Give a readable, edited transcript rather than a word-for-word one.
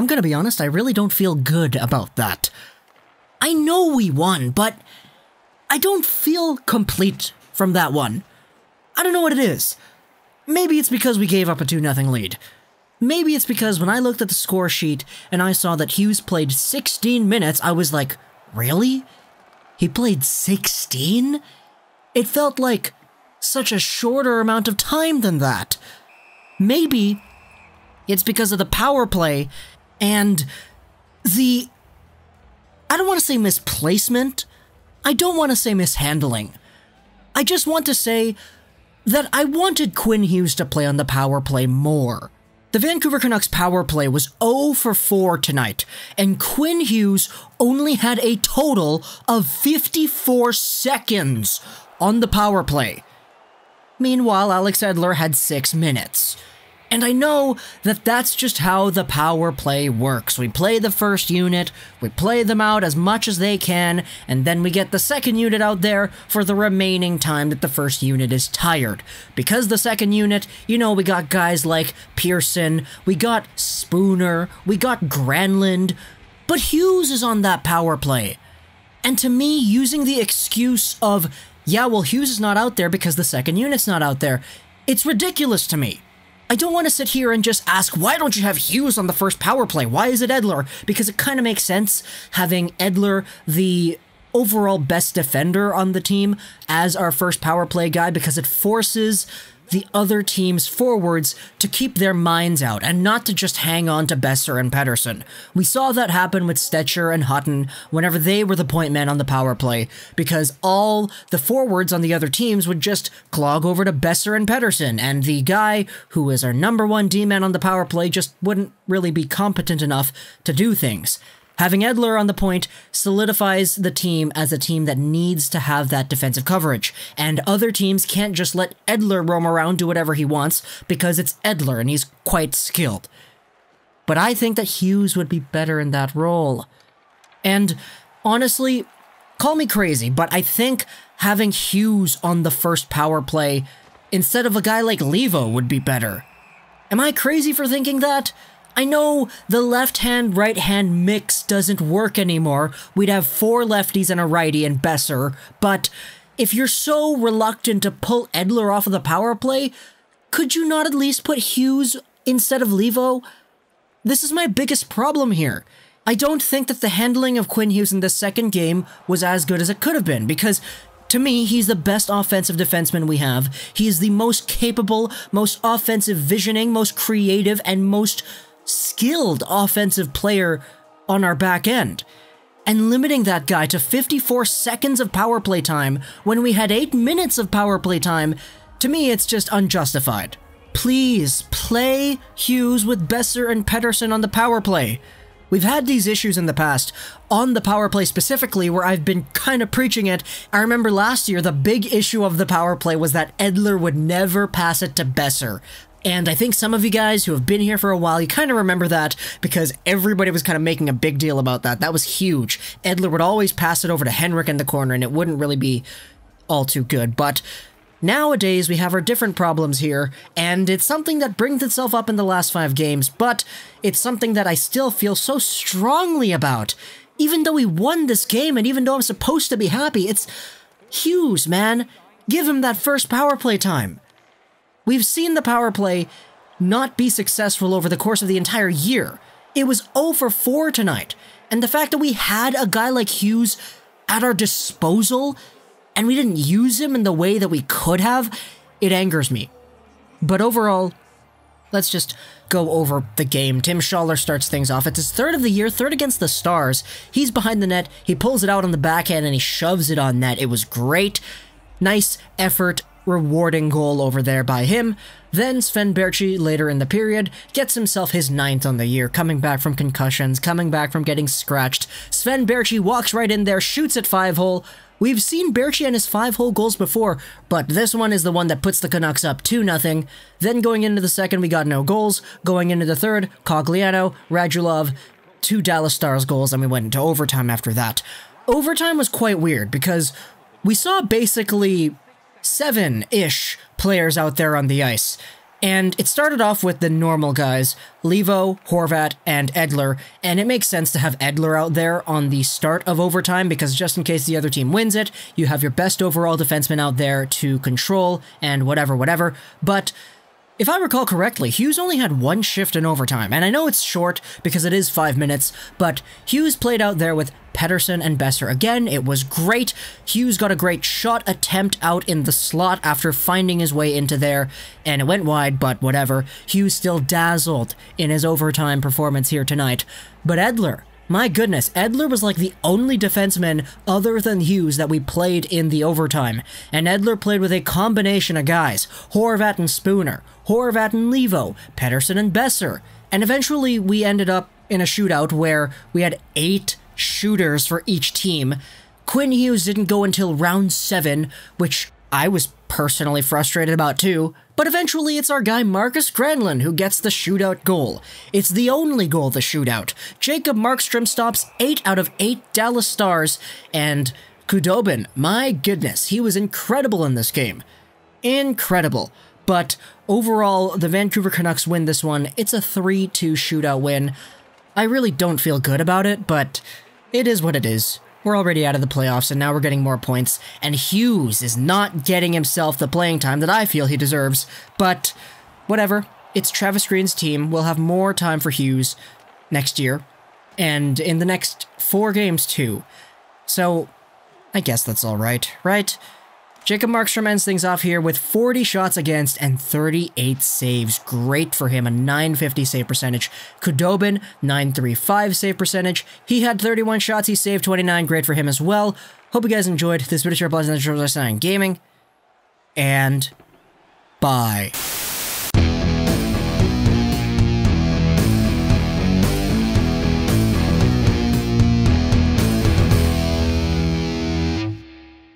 I'm gonna be honest, I really don't feel good about that. I know we won, but I don't feel complete from that one. I don't know what it is. Maybe it's because we gave up a 2-0 lead. Maybe it's because when I looked at the score sheet and I saw that Hughes played 16 minutes, I was like, really? He played 16? It felt like such a shorter amount of time than that. Maybe it's because of the power play and the... I don't want to say misplacement. I don't want to say mishandling. I just want to say that I wanted Quinn Hughes to play on the power play more. The Vancouver Canucks power play was 0 for 4 tonight, and Quinn Hughes only had a total of 54 seconds on the power play. Meanwhile, Alex Edler had 6 minutes. And I know that that's just how the power play works. We play the first unit, we play them out as much as they can, and then we get the second unit out there for the remaining time that the first unit is tired. Because the second unit, you know, we got guys like Pearson, we got Spooner, we got Granlund, but Hughes is on that power play. And to me, using the excuse of, yeah, well, Hughes is not out there because the second unit's not out there, it's ridiculous to me. I don't want to sit here and just ask, why don't you have Hughes on the first power play? Why is it Edler? Because it kind of makes sense having Edler, the overall best defender on the team, as our first power play guy, because it forces the other team's forwards to keep their minds out and not to just hang on to Besser and Pettersson. We saw that happen with Stetcher and Hutton whenever they were the point men on the power play, because all the forwards on the other teams would just clog over to Besser and Pettersson, and the guy who is our number one D-man on the power play just wouldn't really be competent enough to do things. Having Edler on the point solidifies the team as a team that needs to have that defensive coverage, and other teams can't just let Edler roam around, do whatever he wants, because it's Edler and he's quite skilled. But I think that Hughes would be better in that role. And honestly, call me crazy, but I think having Hughes on the first power play instead of a guy like Levo would be better. Am I crazy for thinking that? I know the left-hand, right-hand mix doesn't work anymore. We'd have 4 lefties and a righty and Besser, but if you're so reluctant to pull Edler off of the power play, could you not at least put Hughes instead of Levo? This is my biggest problem here. I don't think that the handling of Quinn Hughes in the second game was as good as it could have been, because to me, he's the best offensive defenseman we have. He is the most capable, most offensive visioning, most creative, and most skilled offensive player on our back end. And limiting that guy to 54 seconds of power play time when we had 8 minutes of power play time, to me it's just unjustified. Please, play Hughes with Besser and Pettersson on the power play. We've had these issues in the past, on the power play specifically, where I've been kind of preaching it. I remember last year, the big issue of the power play was that Edler would never pass it to Besser. And I think some of you guys who have been here for a while, you kind of remember that because everybody was kind of making a big deal about that. That was huge. Edler would always pass it over to Henrik in the corner, and it wouldn't really be all too good. But nowadays, we have our different problems here, and it's something that brings itself up in the last 5 games, but it's something that I still feel so strongly about. Even though we won this game, and even though I'm supposed to be happy, it's Hughes, man. Give him that first power play time. We've seen the power play not be successful over the course of the entire year. It was 0 for 4 tonight, and the fact that we had a guy like Hughes at our disposal and we didn't use him in the way that we could have, it angers me. But overall, let's just go over the game. Tim Schaller starts things off. It's his 3rd of the year, 3rd against the Stars. He's behind the net, he pulls it out on the backhand, and he shoves it on net. It was great. Nice effort, rewarding goal over there by him. Then Sven Berchi, later in the period, gets himself his 9th on the year, coming back from concussions, coming back from getting scratched. Sven Berchi walks right in there, shoots at 5-hole. We've seen Berchi and his 5-hole goals before, but this one is the one that puts the Canucks up 2-0. Then going into the second, we got no goals. Going into the third, Cogliano, Radulov, 2 Dallas Stars goals, and we went into overtime after that. Overtime was quite weird, because we saw basically 7-ish players out there on the ice. And it started off with the normal guys, Levo, Horvat, and Edler, and it makes sense to have Edler out there on the start of overtime because just in case the other team wins it, you have your best overall defenseman out there to control and whatever, but if I recall correctly, Hughes only had one shift in overtime, and I know it's short because it is 5 minutes, but Hughes played out there with Pettersson and Besser. Again, it was great. Hughes got a great shot attempt out in the slot after finding his way into there, and it went wide, but whatever. Hughes still dazzled in his overtime performance here tonight. But Edler, my goodness, Edler was like the only defenseman other than Hughes that we played in the overtime. And Edler played with a combination of guys, Horvat and Spooner, Horvat and Levo, Pettersson and Besser. And eventually we ended up in a shootout where we had 8 shooters for each team. Quinn Hughes didn't go until round 7, which I was personally frustrated about too, but eventually it's our guy Marcus Granlund who gets the shootout goal. It's the only goal of the shootout. Jacob Markstrom stops 8 out of 8 Dallas Stars, and Khudobin, my goodness, he was incredible in this game. Incredible. But overall, the Vancouver Canucks win this one. It's a 3-2 shootout win. I really don't feel good about it, but it is what it is. We're already out of the playoffs, and now we're getting more points, and Hughes is not getting himself the playing time that I feel he deserves, but whatever. It's Travis Green's team. We'll have more time for Hughes next year, and in the next 4 games too. So, I guess that's alright, right? Jacob Markstrom ends things off here with 40 shots against and 38 saves. Great for him, a 950 save percentage. Khudobin, 935 save percentage. He had 31 shots, he saved 29. Great for him as well. Hope you guys enjoyed this video. Share, and gaming. And bye.